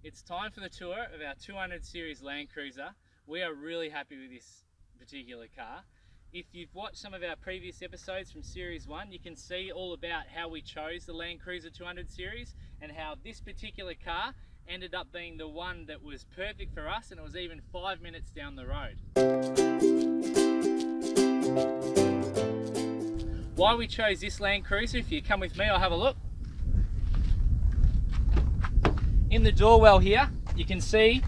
It's time for the tour of our 200 series Land Cruiser. We are really happy with this particular car. If you've watched some of our previous episodes from Series 1, you can see all about how we chose the Land Cruiser 200 series and how this particular car ended up being the one that was perfect for us, and it was even 5 minutes down the road. Why we chose this Land Cruiser, if you come with me, I'll have a look. In the doorwell here, you can see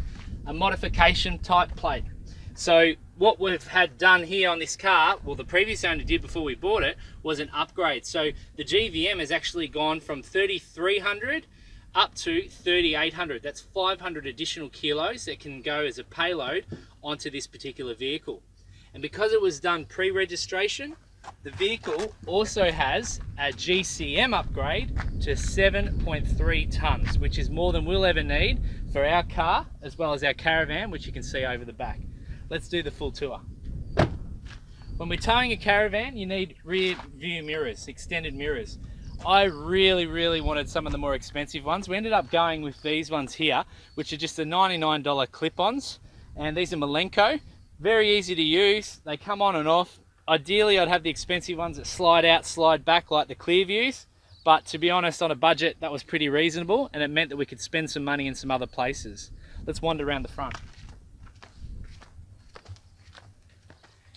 a modification type plate. So what we've had done here on this car, well, the previous owner did before we bought it, was an upgrade. So the GVM has actually gone from 3,300 up to 3,800. That's 500 additional kilos that can go as a payload onto this particular vehicle. And because it was done pre-registration, the vehicle also has a GCM upgrade to 7.3 tons, which is more than we'll ever need for our car as well as our Caravan, which you can see over the back. Let's do the full tour. When we're towing a Caravan, you need rear view mirrors, extended mirrors. I really wanted some of the more expensive ones. We ended up going with these ones here, which are just the $99 clip-ons, and these are Malenko. Very easy to use, they come on and off. Ideally, I'd have the expensive ones that slide out, slide back like the clear views, but to be honest, on a budget, that was pretty reasonable, and it meant that we could spend some money in some other places. Let's wander around the front.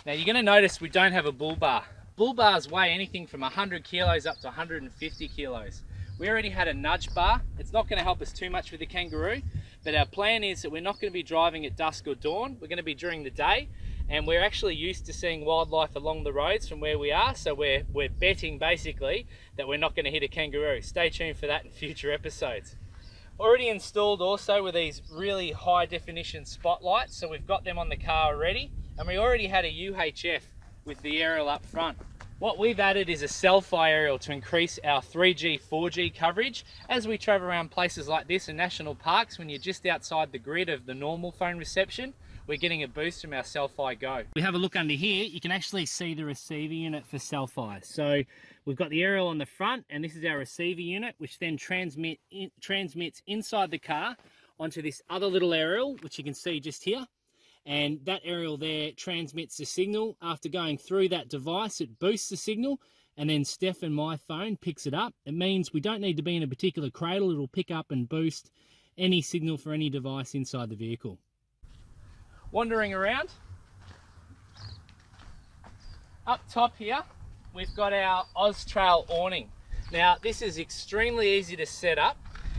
Now you're going to notice we don't have a bull bar. Bull bars weigh anything from 100 kilos up to 150 kilos. We already had a nudge bar. It's not going to help us too much with the Kangaroo, but our plan is that we're not going to be driving at dusk or dawn. We're going to be during the day. And we're actually used to seeing wildlife along the roads from where we are, so we're betting basically that we're not going to hit a kangaroo. Stay tuned for that in future episodes. Already installed also with these really high definition spotlights, so we've got them on the car already, and we already had a UHF with the aerial up front. What we've added is a selfie aerial to increase our 3G, 4G coverage as we travel around places like this in national parks. When you're just outside the grid of the normal phone reception, we're getting a boost from our Selfie Go. We have a look under here, you can actually see the receiver unit for Selfie. So we've got the aerial on the front, and this is our receiver unit, which then transmits inside the car onto this other little aerial, which you can see just here. And that aerial there transmits the signal. After going through that device, it boosts the signal, and then Steph and my phone picks it up. It means we don't need to be in a particular cradle, it'll pick up and boost any signal for any device inside the vehicle. Wandering around, up top here, we've got our Austrail awning. Now, this is extremely easy to set up,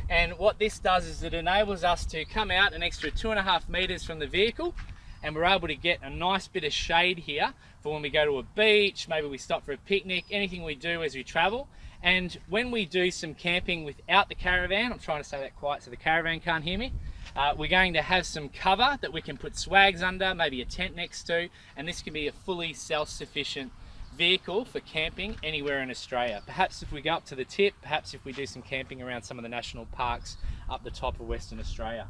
and what this does is it enables us to come out an extra 2.5 meters from the vehicle, and we're able to get a nice bit of shade here for when we go to a beach, maybe we stop for a picnic, anything we do as we travel. And when we do some camping without the Caravan, I'm trying to say that quiet so the Caravan can't hear me, we're going to have some cover that we can put swags under, maybe a tent next to, and this can be a fully self-sufficient vehicle for camping anywhere in Australia. Perhaps if we go up to the tip, perhaps if we do some camping around some of the national parks up the top of Western Australia.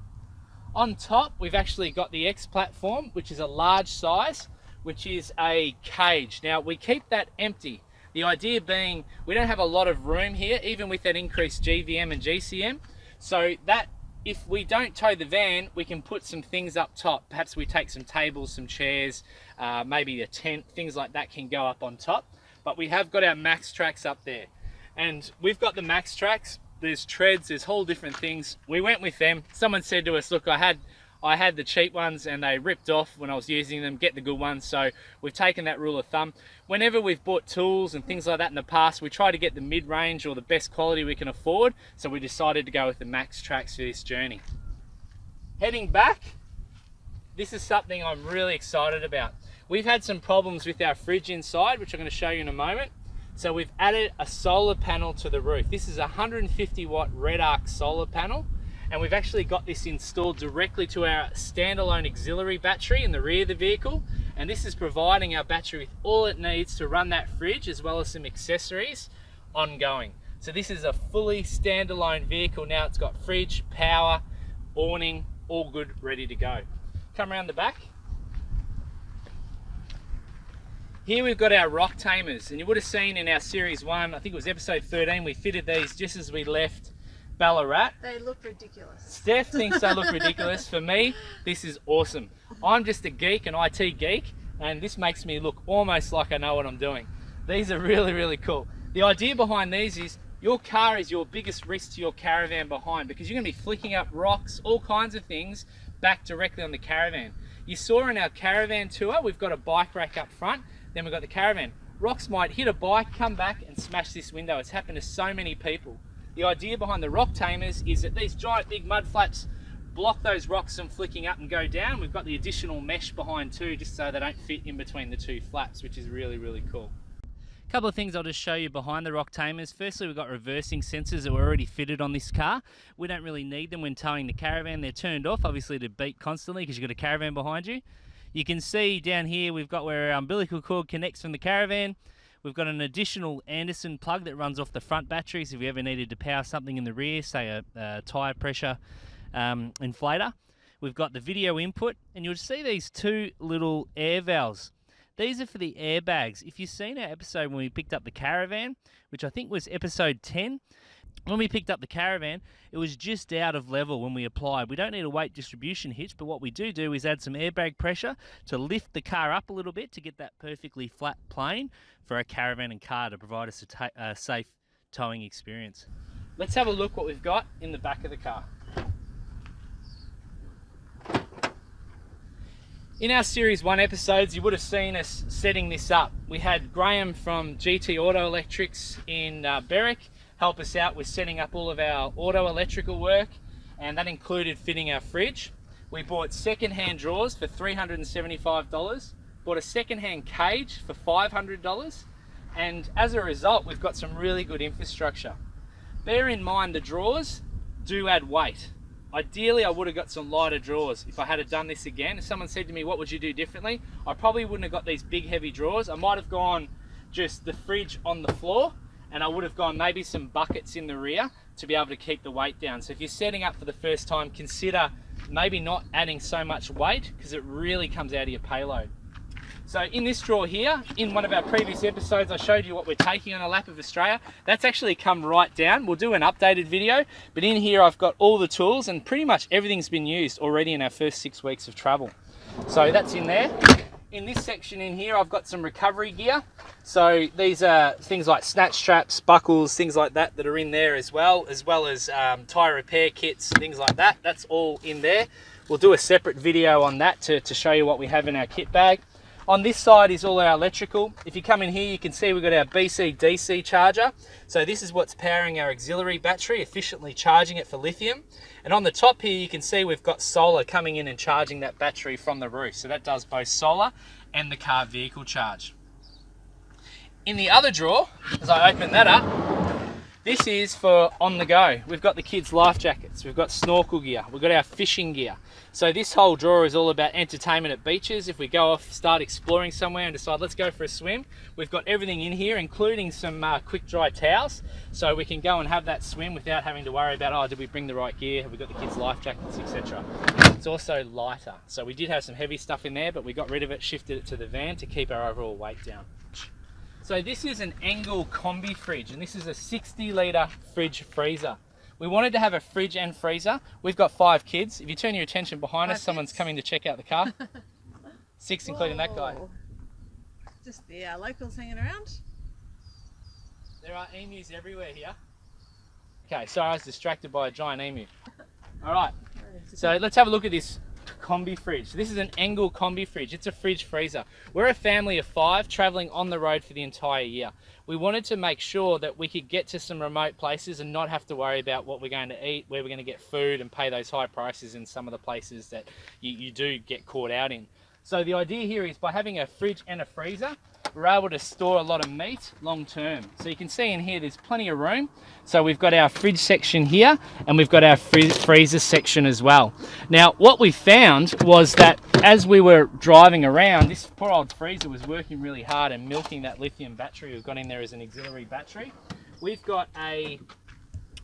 On top, we've actually got the X platform, which is a large size, which is a cage. Now, we keep that empty. The idea being we don't have a lot of room here, even with that increased GVM and GCM, so that if we don't tow the van, we can put some things up top. Perhaps we take some tables, some chairs, maybe a tent, things like that can go up on top. But we have got our Max Tracks up there. And we've got the Max Tracks, there's treads, there's whole different things. We went with them. Someone said to us, look, I had the cheap ones and they ripped off when I was using them, get the good ones. So we've taken that rule of thumb. Whenever we've bought tools and things like that in the past, we try to get the mid-range or the best quality we can afford. So we decided to go with the Max Tracks for this journey. Heading back, this is something I'm really excited about. We've had some problems with our fridge inside, which I'm going to show you in a moment. So we've added a solar panel to the roof. This is a 150 watt red arc solar panel. And we've actually got this installed directly to our standalone auxiliary battery in the rear of the vehicle, and this is providing our battery with all it needs to run that fridge as well as some accessories ongoing. So this is a fully standalone vehicle now. It's got fridge, power, awning, all good, ready to go. Come around the back. Here we've got our rock tamers, and you would have seen in our series 1, I think it was episode 13, we fitted these just as we left Ballarat. They look ridiculous. Steph thinks they look ridiculous. For me, this is awesome. I'm just a geek, an IT geek, and this makes me look almost like I know what I'm doing. These are really, really cool. The idea behind these is your car is your biggest risk to your caravan behind, because you're going to be flicking up rocks, all kinds of things back directly on the caravan. You saw in our caravan tour, we've got a bike rack up front, then we've got the caravan. Rocks might hit a bike, come back and smash this window. It's happened to so many people. The idea behind the rock tamers is that these giant big mud flaps block those rocks from flicking up and go down. We've got the additional mesh behind too, just so they don't fit in between the two flaps, which is really, really cool. A couple of things I'll just show you behind the rock tamers. Firstly, we've got reversing sensors that were already fitted on this car. We don't really need them when towing the caravan. They're turned off, obviously, to beep constantly because you've got a caravan behind you. You can see down here we've got where our umbilical cord connects from the caravan. We've got an additional Anderson plug that runs off the front batteries if you ever needed to power something in the rear, say a tyre pressure inflator. We've got the video input, and you'll see these two little air valves. These are for the airbags. If you've seen our episode when we picked up the caravan, which I think was episode 10, when we picked up the caravan, it was just out of level when we applied. We don't need a weight distribution hitch, but what we do is add some airbag pressure to lift the car up a little bit to get that perfectly flat plane for our caravan and car to provide us a safe towing experience. Let's have a look what we've got in the back of the car. In our Series 1 episodes, you would have seen us setting this up. We had Graham from GT Auto Electrics in Berwick help us out with setting up all of our auto electrical work, and that included fitting our fridge. We bought second-hand drawers for $375, bought a second-hand cage for $500, and as a result, we've got some really good infrastructure. Bear in mind the drawers do add weight. Ideally, I would have got some lighter drawers if I had done this again. If someone said to me, what would you do differently? I probably wouldn't have got these big heavy drawers. I might have gone just the fridge on the floor, and I would have gone maybe some buckets in the rear to be able to keep the weight down. So if you're setting up for the first time, consider maybe not adding so much weight, because it really comes out of your payload. So in this drawer here, in one of our previous episodes, I showed you what we're taking on a lap of Australia. That's actually come right down. We'll do an updated video, but in here I've got all the tools, and pretty much everything's been used already in our first 6 weeks of travel. So that's in there. In this section in here, I've got some recovery gear. So these are things like snatch straps, buckles, things like that that are in there as well as tyre repair kits, things like that. That's all in there. We'll do a separate video on that to show you what we have in our kit bag. On this side is all our electrical. If you come in here, you can see we've got our BC DC charger. So this is what's powering our auxiliary battery, efficiently charging it for lithium. And on the top here, you can see we've got solar coming in and charging that battery from the roof. So that does both solar and the car vehicle charge. In the other drawer, as I open that up, this is for on the go. We've got the kids' life jackets, we've got snorkel gear, we've got our fishing gear. So this whole drawer is all about entertainment at beaches. If we go off, start exploring somewhere and decide let's go for a swim, we've got everything in here, including some quick dry towels, so we can go and have that swim without having to worry about, oh, did we bring the right gear, have we got the kids' life jackets, etc. It's also lighter. So we did have some heavy stuff in there, but we got rid of it, shifted it to the van to keep our overall weight down. So this is an Engel combi fridge, and this is a 60-litre fridge freezer. We wanted to have a fridge and freezer. We've got 5 kids. If you turn your attention behind us, someone's coming to check out the car. 6, including that guy. Just the locals hanging around. There are emus everywhere here. Okay, sorry, I was distracted by a giant emu. All right, so let's have a look at this combi fridge. This is an Engel combi fridge. It's a fridge freezer. We're a family of 5 traveling on the road for the entire year. We wanted to make sure that we could get to some remote places and not have to worry about what we're going to eat, where we're going to get food, and pay those high prices in some of the places that you do get caught out in. So the idea here is by having a fridge and a freezer, we're able to store a lot of meat long term. So you can see in here there's plenty of room. So we've got our fridge section here, and we've got our freezer section as well. Now what we found was that as we were driving around, this poor old freezer was working really hard and milking that lithium battery we've got in there as an auxiliary battery. We've got a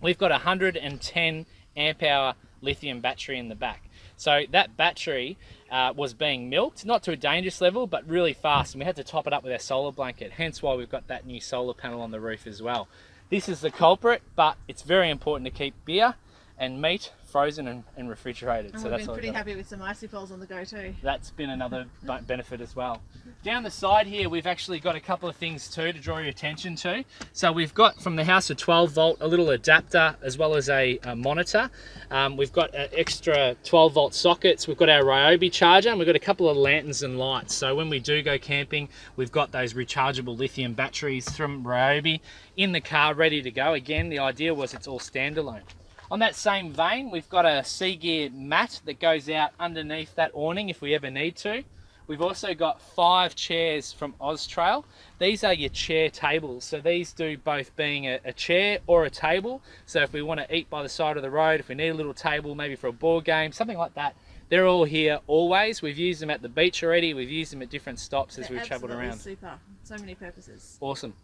110 amp hour lithium battery in the back. So that battery was being milked, not to a dangerous level, but really fast, and we had to top it up with our solar blanket, hence why we've got that new solar panel on the roof as well. This is the culprit, but it's very important to keep beer and meat frozen and refrigerated. And so we've that's been what pretty we've got. happy with some icy poles on the go too. That's been another benefit as well. Down the side here, we've actually got a couple of things too to draw your attention to. So we've got from the house a 12 volt, a little adapter, as well as a monitor. We've got extra 12 volt sockets. We've got our Ryobi charger, and we've got a couple of lanterns and lights. So when we do go camping, we've got those rechargeable lithium batteries from Ryobi in the car ready to go. Again, the idea was it's all standalone. On that same vein, we've got a Sea Gear mat that goes out underneath that awning if we ever need to. We've also got 5 chairs from Austrail. These are your chair tables. So these do both being a chair or a table. So if we want to eat by the side of the road, if we need a little table, maybe for a board game, something like that, they're all here always. We've used them at the beach already. We've used them at different stops as we've travelled around. Super. So many purposes. Awesome.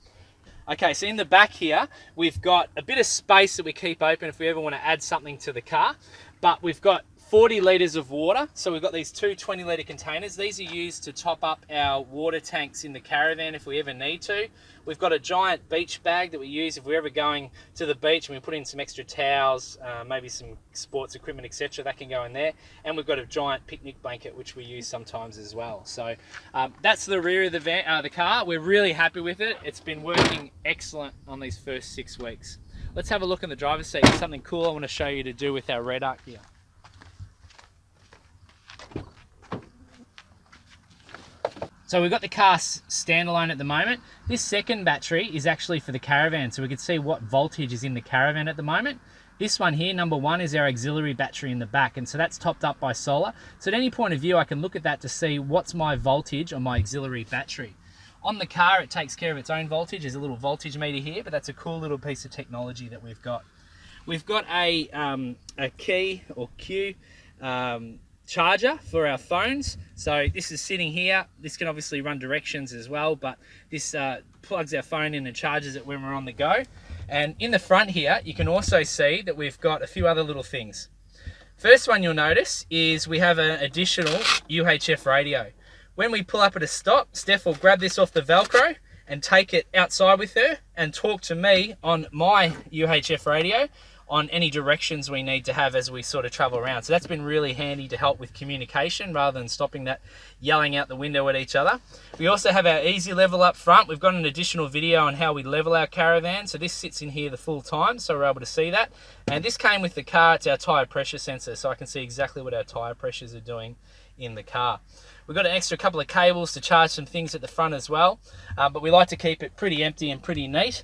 Okay, so in the back here, we've got a bit of space that we keep open if we ever want to add something to the car. But we've got 40 litres of water. So we've got these two 20-litre containers. These are used to top up our water tanks in the caravan if we ever need to. We've got a giant beach bag that we use if we're ever going to the beach, and we put in some extra towels, maybe some sports equipment, etc. That can go in there. And we've got a giant picnic blanket which we use sometimes as well. So that's the rear of the car. We're really happy with it. It's been working excellent on these first 6 weeks. Let's have a look in the driver's seat. There's something cool I want to show you to do with our red arc here. So we've got the car standalone at the moment. This second battery is actually for the Caravan, so we can see what voltage is in the Caravan at the moment. This one here, number 1, is our auxiliary battery in the back, and so that's topped up by solar. So at any point of view, I can look at that to see what's my voltage on my auxiliary battery. On the car, it takes care of its own voltage. There's a little voltage meter here, but that's a cool little piece of technology that we've got. We've got a key or Q charger for our phones. So this is sitting here. This can obviously run directions as well, but this plugs our phone in and charges it when we're on the go. And in the front here, you can also see that we've got a few other little things. First one you'll notice is we have an additional UHF radio. When we pull up at a stop, Steph will grab this off the Velcro and take it outside with her and talk to me on my UHF radio on any directions we need to have as we sort of travel around. So that's been really handy to help with communication rather than stopping that yelling out the window at each other. We also have our easy level up front. We've got an additional video on how we level our Caravan. So this sits in here the full time, so we're able to see that. And this came with the car. It's our tyre pressure sensor, so I can see exactly what our tyre pressures are doing in the car. We've got an extra couple of cables to charge some things at the front as well, but we like to keep it pretty empty and pretty neat.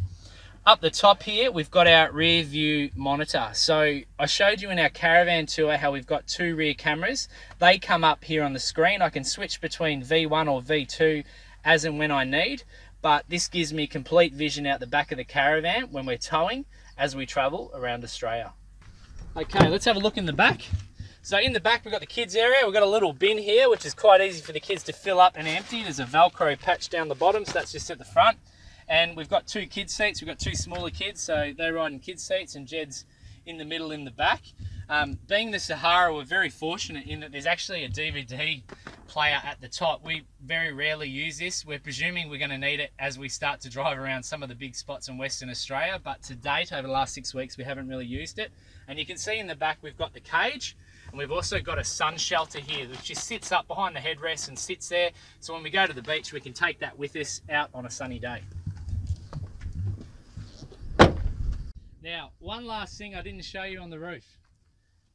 Up the top here, we've got our rear view monitor. So I showed you in our Caravan tour how we've got 2 rear cameras. They come up here on the screen. I can switch between V1 or V2 as and when I need, but this gives me complete vision out the back of the Caravan when we're towing as we travel around Australia. Okay, let's have a look in the back. So in the back, we've got the kids area. We've got a little bin here, which is quite easy for the kids to fill up and empty. There's a Velcro patch down the bottom, so that's just at the front. And we've got 2 kids seats. We've got 2 smaller kids, so they ride in kids seats, and Jed's in the middle in the back. Being the Sahara, we're very fortunate in that there's actually a DVD player at the top. We very rarely use this. We're presuming we're going to need it as we start to drive around some of the big spots in Western Australia, but to date, over the last 6 weeks, we haven't really used it. And you can see in the back, we've got the cage, and we've also got a sun shelter here, which just sits up behind the headrest and sits there. So when we go to the beach, we can take that with us out on a sunny day. Now, one last thing I didn't show you on the roof.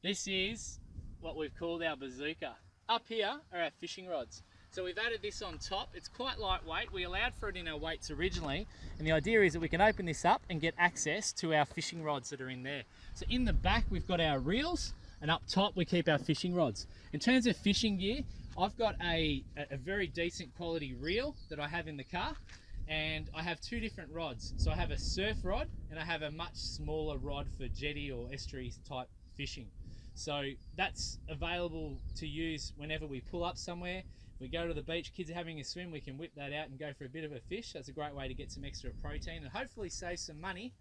This is what we've called our bazooka. Up here are our fishing rods. So we've added this on top. It's quite lightweight. We allowed for it in our weights originally, and the idea is that we can open this up and get access to our fishing rods that are in there. So in the back, we've got our reels, and up top we keep our fishing rods. In terms of fishing gear, I've got a very decent quality reel that I have in the car, and I have 2 different rods. So I have a surf rod and I have a much smaller rod for jetty or estuary type fishing. So that's available to use whenever we pull up somewhere. We go to the beach, kids are having a swim, we can whip that out and go for a bit of a fish. That's a great way to get some extra protein and hopefully save some money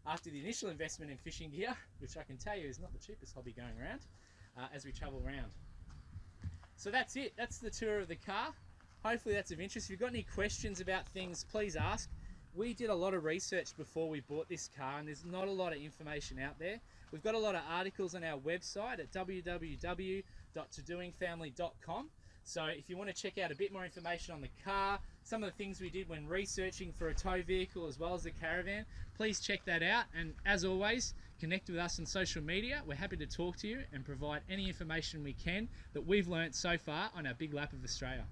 after the initial investment in fishing gear, which I can tell you is not the cheapest hobby going around, as we travel around. So that's it. That's the tour of the car. Hopefully that's of interest. If you've got any questions about things, please ask. we did a lot of research before we bought this car, and there's not a lot of information out there. We've got a lot of articles on our website at www.todoingfamily.com. So if you want to check out a bit more information on the car, some of the things we did when researching for a tow vehicle as well as the Caravan, please check that out. And as always, connect with us on social media. We're happy to talk to you and provide any information we can that we've learnt so far on our big lap of Australia.